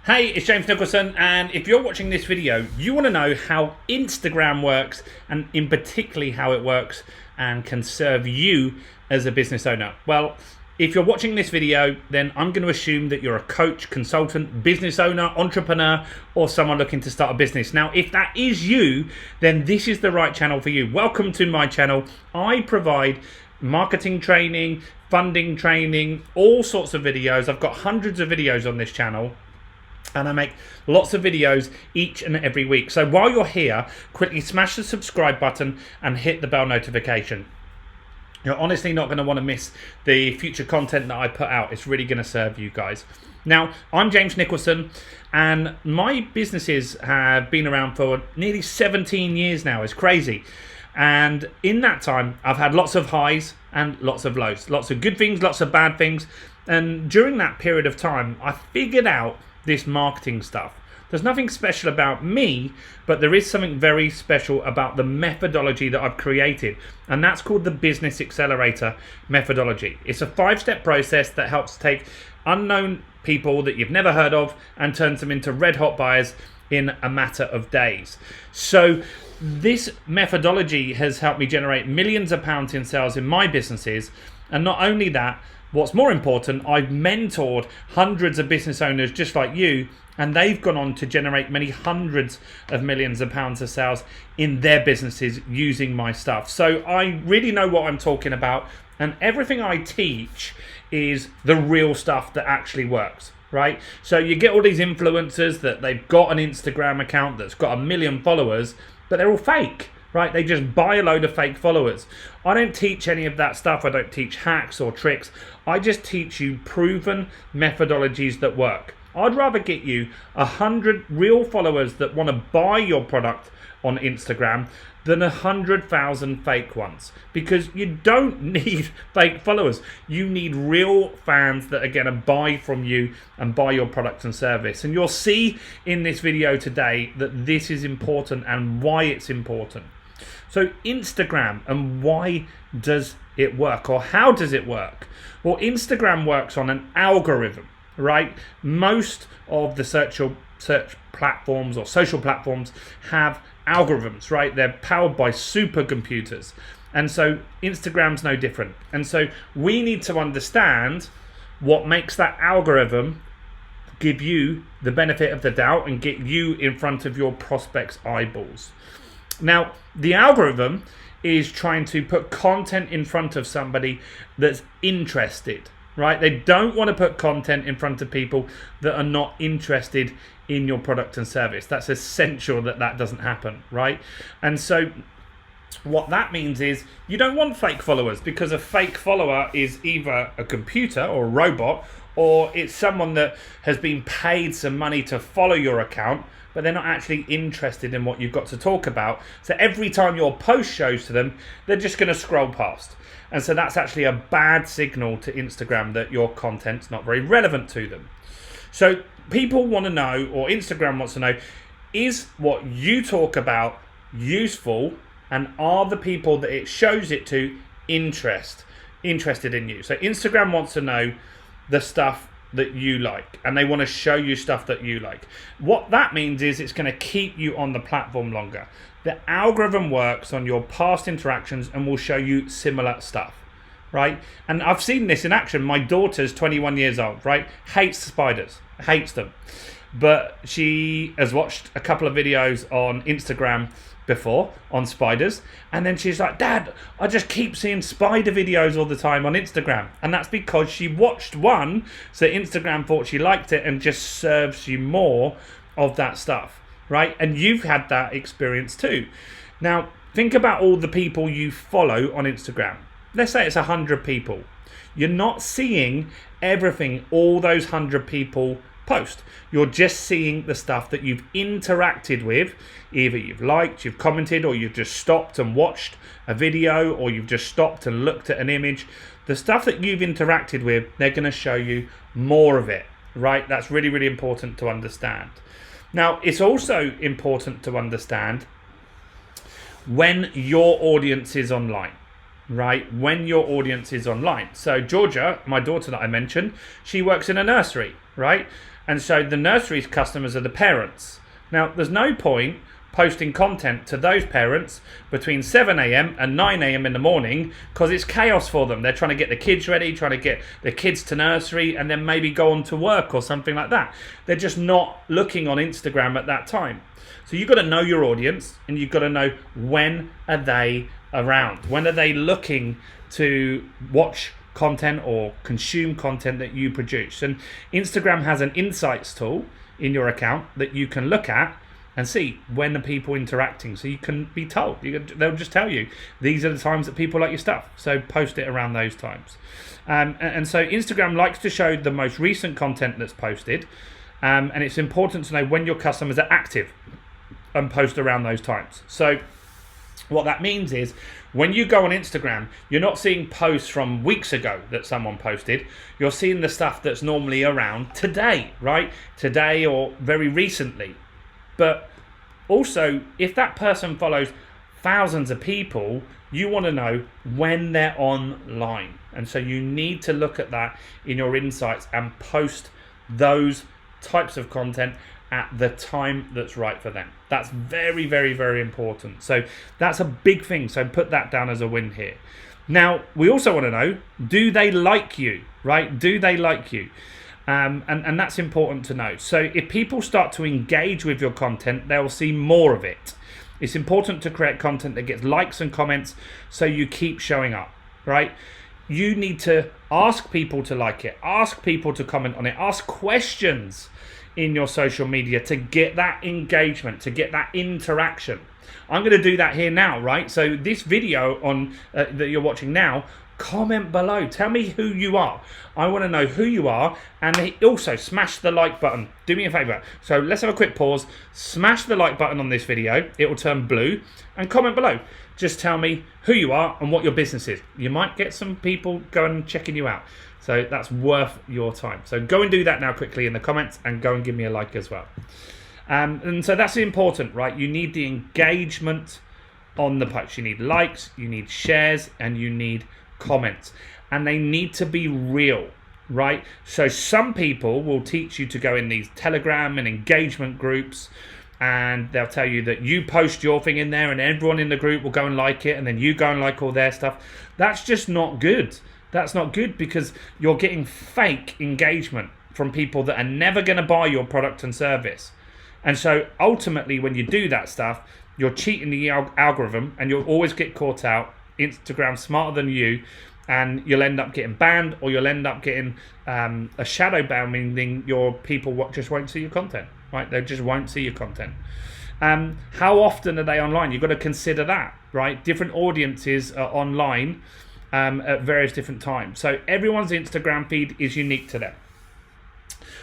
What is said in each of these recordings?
Hey, it's James Nicholson, and if you're watching this video, you want to know how Instagram works, and in particularly how it works and can serve you as a business owner. Well, if you're watching this video, then I'm going to assume that you're a coach, consultant, business owner, entrepreneur, or someone looking to start a business. Now, if that is you, then this is the right channel for you. Welcome to my channel. I provide marketing training, funding training, all sorts of videos. I've got hundreds of videos on this channel, and I make lots of videos each and every week. So while you're here, quickly smash the subscribe button and hit the bell notification. You're honestly not going to want to miss the future content that I put out. It's really going to serve you guys. Now, I'm James Nicholson, and my businesses have been around for nearly 17 years now. It's crazy. And in that time, I've had lots of highs and lots of lows, lots of good things, lots of bad things. And during that period of time, I figured out this marketing stuff. There's nothing special about me, but there is something very special about the methodology that I've created, and that's called the Business Accelerator methodology. It's a 5-step process that helps take unknown people that you've never heard of and turns them into red hot buyers in a matter of days. So this methodology has helped me generate millions of pounds in sales in my businesses, and not only that, what's more important, I've mentored hundreds of business owners just like you, and they've gone on to generate many hundreds of millions of pounds of sales in their businesses using my stuff. So I really know what I'm talking about, and everything I teach is the real stuff that actually works, right? So you get all these influencers that they've got an Instagram account that's got 1 million followers, but they're all fake. Right, they just buy a load of fake followers. I don't teach any of that stuff. I don't teach hacks or tricks. I just teach you proven methodologies that work. I'd rather get you 100 real followers that want to buy your product on Instagram than 100,000 fake ones, because you don't need fake followers. You need real fans that are going to buy from you and buy your product and service. And you'll see in this video today that this is important and why it's important. So Instagram, and why does it work, or how does it work? Well, Instagram works on an algorithm, right? Most of the search platforms or social platforms have algorithms, right? They're powered by supercomputers. And so Instagram's no different. And so we need to understand what makes that algorithm give you the benefit of the doubt and get you in front of your prospects' eyeballs. Now, the algorithm is trying to put content in front of somebody that's interested, right? They don't want to put content in front of people that are not interested in your product and service. That's essential that that doesn't happen, right? And so what that means is you don't want fake followers, because a fake follower is either a computer or a robot, or it's someone that has been paid some money to follow your account, but they're not actually interested in what you've got to talk about. So every time your post shows to them, they're just going to scroll past. And so that's actually a bad signal to Instagram that your content's not very relevant to them. So people want to know, or Instagram wants to know, is what you talk about useful, and are the people that it shows it to interested in you? So Instagram wants to know the stuff that you like, and they want to show you stuff that you like. What that means is it's going to keep you on the platform longer. The algorithm works on your past interactions and will show you similar stuff, right? And I've seen this in action. My daughter's 21 years old, right? Hates spiders, hates them. But she has watched a couple of videos on Instagram before on spiders, and then she's like, Dad, I just keep seeing spider videos all the time on Instagram. And that's because she watched one, so Instagram thought she liked it and just serves you more of that stuff, right? And you've had that experience too. Now think about all the people you follow on Instagram. Let's say it's 100 people. You're not seeing everything all those 100 people post. You're just seeing the stuff that you've interacted with. Either you've liked, you've commented, or you've just stopped and watched a video, or you've just stopped and looked at an image. The stuff that you've interacted with, they're going to show you more of it, right? That's really, really important to understand. Now, it's also important to understand when your audience is online. Right, when your audience is online. So Georgia, my daughter that I mentioned, she works in a nursery, right? And so the nursery's customers are the parents. Now, there's no point posting content to those parents between 7 a.m. and 9 a.m. in the morning, because it's chaos for them. They're trying to get the kids ready, trying to get the kids to nursery, and then maybe go on to work or something like that. They're just not looking on Instagram at that time. So you've got to know your audience, and you've got to know when are they around, when are they looking to watch content or consume content that you produce. And Instagram has an insights tool in your account that you can look at and see when are people interacting. So you can be told, they'll just tell you these are the times that people like your stuff, so post it around those times. And so Instagram likes to show the most recent content that's posted, and it's important to know when your customers are active and post around those times. So what that means is when you go on Instagram, you're not seeing posts from weeks ago that someone posted. You're seeing the stuff that's normally around today, right? Today or very recently. But also, if that person follows thousands of people, you want to know when they're online. And so you need to look at that in your insights and post those types of content at the time that's right for them. That's very, very, very important. So that's a big thing. So put that down as a win here. Now, we also want to know, do they like you, right? Do they like you? And that's important to know. So if people start to engage with your content, they'll see more of it. It's important to create content that gets likes and comments so you keep showing up, right? You need to ask people to like it, ask people to comment on it, ask questions in your social media to get that engagement, to get that interaction. I'm going to do that here now, right? So this video on that you're watching now, comment below. Tell me who you are. I want to know who you are. And also smash the like button. Do me a favor. So let's have a quick pause. Smash the like button on this video. It will turn blue. And comment below. Just tell me who you are and what your business is. You might get some people going and checking you out. So that's worth your time. So go and do that now quickly in the comments and go and give me a like as well. And so that's important, right? You need the engagement on the post. You need likes, you need shares, and you need comments. And they need to be real, right? So some people will teach you to go in these Telegram and engagement groups, and they'll tell you that you post your thing in there and everyone in the group will go and like it, and then you go and like all their stuff. That's just not good. That's not good, because you're getting fake engagement from people that are never going to buy your product and service. And so ultimately, when you do that stuff, you're cheating the algorithm, and you'll always get caught out. Instagram's smarter than you, and you'll end up getting banned, or you'll end up getting a shadow ban, meaning your people just won't see your content, right? They just won't see your content. How often are they online? You've got to consider that, right? Different audiences are online at various different times. So everyone's Instagram feed is unique to them.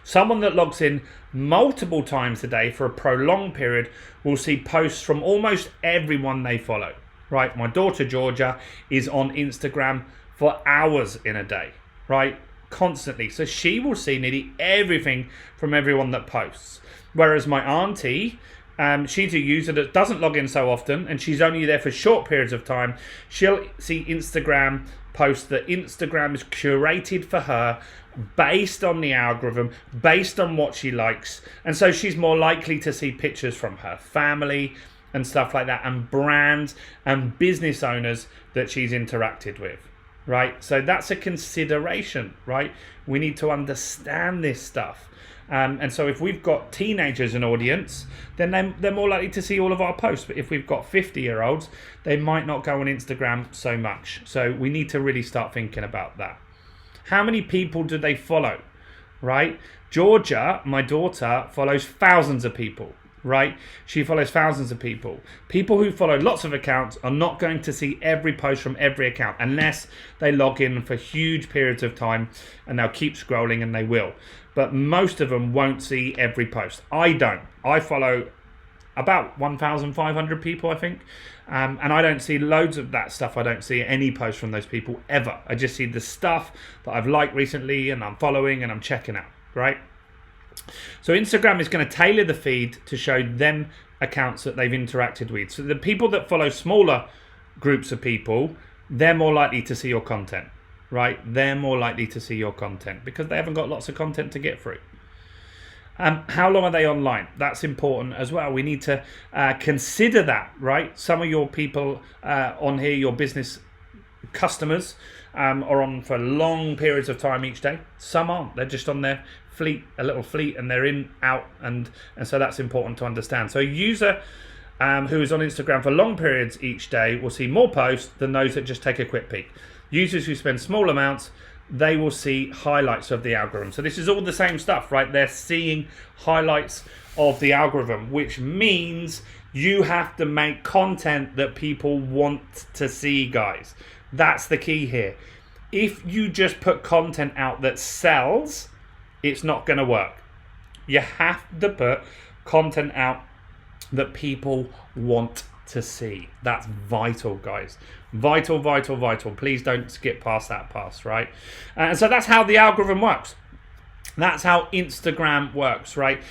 Someone that logs in multiple times a day for a prolonged period will see posts from almost everyone they follow, right? My daughter Georgia is on Instagram for hours in a day, right? Constantly. So she will see nearly everything from everyone that posts. Whereas my auntie, she's a user that doesn't log in so often, and she's only there for short periods of time. She'll see Instagram posts that Instagram is curated for her based on the algorithm, based on what she likes. And so she's more likely to see pictures from her family and stuff like that, and brands and business owners that she's interacted with, right? So that's a consideration, right? We need to understand this stuff. And so if we've got teenagers in audience, then they're more likely to see all of our posts. But if we've got 50-year-olds, they might not go on Instagram so much. So we need to really start thinking about that. How many people do they follow, right? Georgia, my daughter, follows thousands of people, right? She follows thousands of people. People who follow lots of accounts are not going to see every post from every account unless they log in for huge periods of time, and they'll keep scrolling, and they will. But most of them won't see every post. I don't. I follow about 1,500 people, I think. And I don't see loads of that stuff. I don't see any posts from those people ever. I just see the stuff that I've liked recently and I'm following and I'm checking out, right? So Instagram is going to tailor the feed to show them accounts that they've interacted with. So the people that follow smaller groups of people, they're more likely to see your content, right? They're more likely to see your content because they haven't got lots of content to get through. How long are they online? That's important as well. We need to consider that, right? Some of your people on here, your business customers, are on for long periods of time each day. Some aren't. They're just on their fleet, a little fleet, and they're in, out, and so that's important to understand. So a user who is on Instagram for long periods each day will see more posts than those that just take a quick peek. Users who spend small amounts, they will see highlights of the algorithm. So this is all the same stuff, right? They're seeing highlights of the algorithm, which means you have to make content that people want to see, guys. That's the key here. If you just put content out that sells, it's not going to work. You have to put content out that people want to see. That's vital, guys. Vital, vital, vital. Please don't skip past that pass, right? And so that's how the algorithm works. That's how Instagram works, right?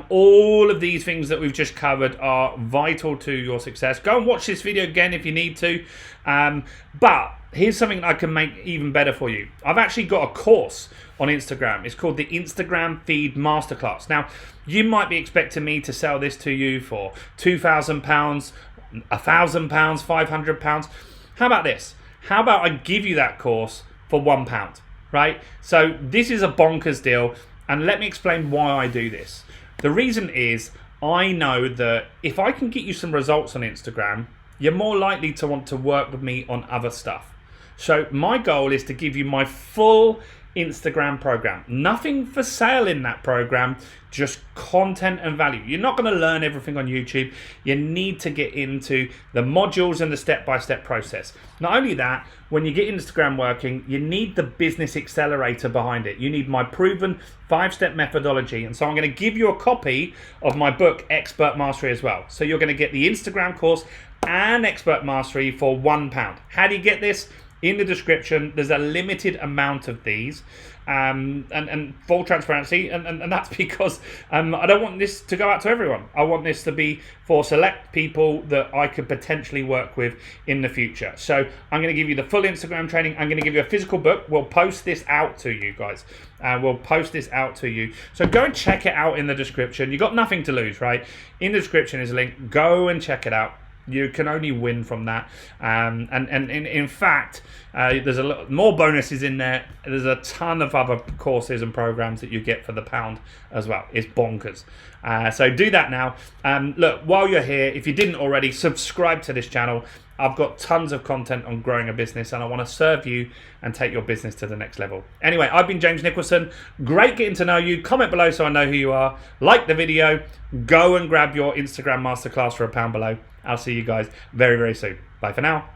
All of these things that we've just covered are vital to your success. Go and watch this video again if you need to. But here's something I can make even better for you. I've actually got a course on Instagram. It's called the Instagram Feed Masterclass. Now, you might be expecting me to sell this to you for £2,000, £1,000, £500. How about this? How about I give you that course for £1? Right? So this is a bonkers deal, and let me explain why I do this. The reason is I know that if I can get you some results on Instagram, you're more likely to want to work with me on other stuff. So my goal is to give you my full Instagram program. Nothing for sale in that program, just content and value. You're not going to learn everything on YouTube. You need to get into the modules and the step-by-step process. Not only that, when you get Instagram working, you need the business accelerator behind it. You need my proven 5-step methodology. And so I'm going to give you a copy of my book, Expert Mastery, as well. So you're going to get the Instagram course and Expert Mastery for £1. How do you get this? In the description, there's a limited amount of these, and full transparency, and that's because I don't want this to go out to everyone. I want this to be for select people that I could potentially work with in the future. So I'm going to give you the full Instagram training. I'm going to give you a physical book. We'll post this out to you guys. We'll post this out to you. So go and check it out in the description. You've got nothing to lose, right? In the description is a link. Go and check it out. You can only win from that, and in fact, there's a lot more bonuses in there. There's a ton of other courses and programs that you get for the £1 as well. It's bonkers. So do that now. Look, while you're here, if you didn't already, subscribe to this channel. I've got tons of content on growing a business, and I want to serve you and take your business to the next level. Anyway, I've been James Nicholson. Great getting to know you. Comment below so I know who you are. Like the video. Go and grab your Instagram masterclass for £1 below. I'll see you guys very, very soon. Bye for now.